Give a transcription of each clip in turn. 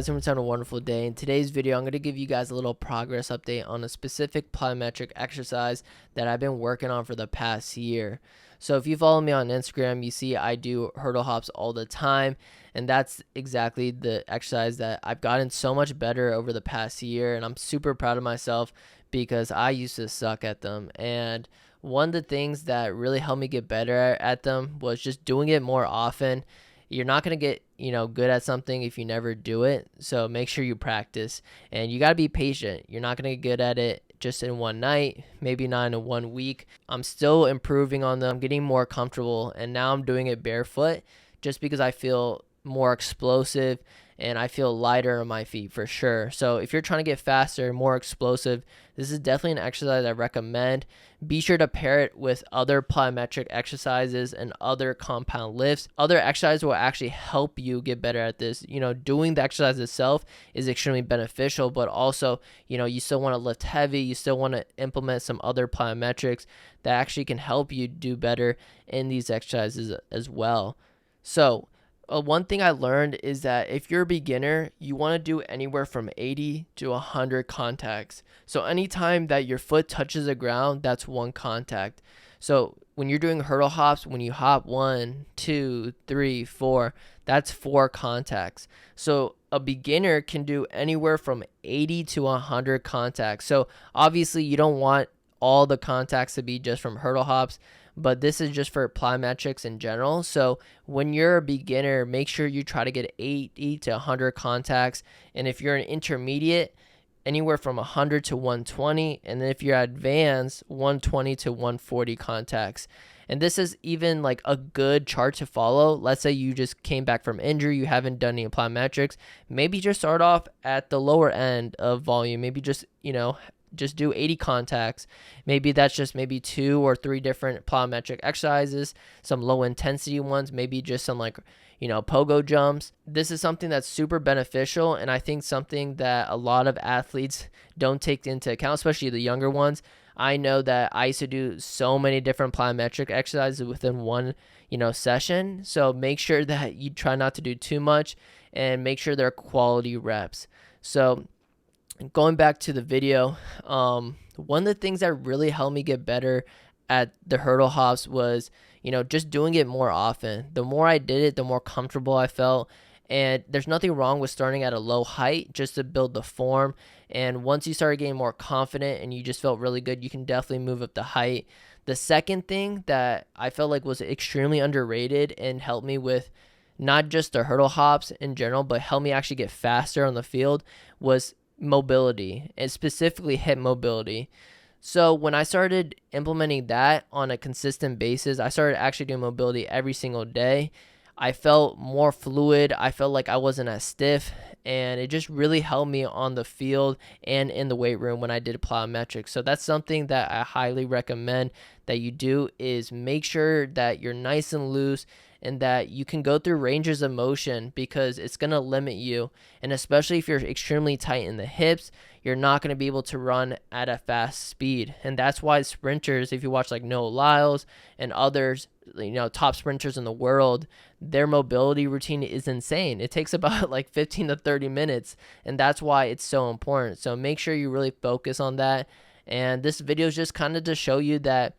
guys? I'm having a wonderful day. In today's video, I'm going to give you guys a little progress update on a specific plyometric exercise that I've been working on for the past year. So if you follow me on Instagram, you see I do hurdle hops all the time, and that's exactly the exercise that I've gotten so much better over the past year, and I'm super proud of myself because I used to suck at them. And one of the things that really helped me get better at them was just doing it more often. You're not going to get, good at something if you never do it. So make sure you practice, and you got to be patient. You're not going to get good at it just in one night, maybe not in 1 week. I'm still improving on them, getting more comfortable, and now I'm doing it barefoot just because I feel more explosive and I feel lighter on my feet for sure. So if you're trying to get faster, more explosive, this is definitely an exercise I recommend. Be sure to pair it with other plyometric exercises and other compound lifts. Other exercises will actually help you get better at this. Doing the exercise itself is extremely beneficial, but also, you still want to lift heavy. You still want to implement some other plyometrics that actually can help you do better in these exercises as well. So, one thing I learned is that if you're a beginner, you want to do anywhere from 80 to 100 contacts. So anytime that your foot touches the ground, that's one contact. So when you're doing hurdle hops, when you hop 1, 2, 3, 4, that's 4 contacts. So a beginner can do anywhere from 80 to 100 contacts. So obviously you don't want all the contacts to be just from hurdle hops, but this is just for plyometrics in general. So when you're a beginner, make sure you try to get 80 to 100 contacts. And if you're an intermediate, anywhere from 100 to 120. And then if you're advanced, 120 to 140 contacts. And this is even like a good chart to follow. Let's say you just came back from injury, you haven't done any plyometrics. Maybe just start off at the lower end of volume. Maybe just do 80 contacts. Maybe that's just 2 or 3 different plyometric exercises, some low intensity ones, maybe just some pogo jumps. This is something that's super beneficial, and I think something that a lot of athletes don't take into account, especially the younger ones. I know that I used to do so many different plyometric exercises within one session. So make sure that you try not to do too much and make sure they're quality reps. So going back to the video, one of the things that really helped me get better at the hurdle hops was, just doing it more often. The more I did it, the more comfortable I felt. And there's nothing wrong with starting at a low height just to build the form. And once you start getting more confident and you just felt really good, you can definitely move up the height. The second thing that I felt like was extremely underrated and helped me with not just the hurdle hops in general, but helped me actually get faster on the field was mobility, and specifically hip mobility. So when I started implementing that on a consistent basis, I started actually doing mobility every single day. I felt more fluid. I felt like I wasn't as stiff, and it just really helped me on the field and in the weight room when I did plyometrics. So that's something that I highly recommend that you do, is make sure that you're nice and loose and that you can go through ranges of motion, because it's going to limit you. And especially if you're extremely tight in the hips, you're not going to be able to run at a fast speed. And that's why sprinters, if you watch like Noah Lyles and others, top sprinters in the world, their mobility routine is insane. It takes about like 15 to 30 minutes. And that's why it's so important. So make sure you really focus on that. And this video is just kind of to show you that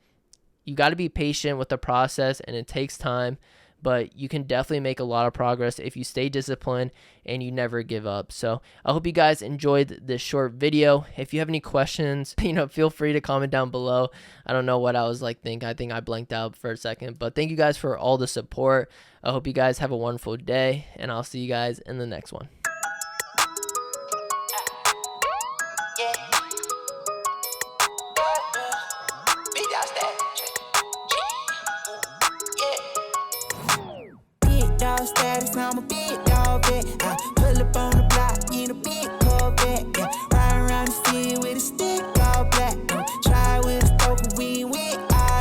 you got to be patient with the process, and it takes time. But you can definitely make a lot of progress if you stay disciplined and you never give up. So I hope you guys enjoyed this short video. If you have any questions, feel free to comment down below. I don't know what I was thinking. I think I blanked out for a second. But thank you guys for all the support. I hope you guys have a wonderful day, and I'll see you guys in the next one. Status, I'm a big dog, bet I pull up on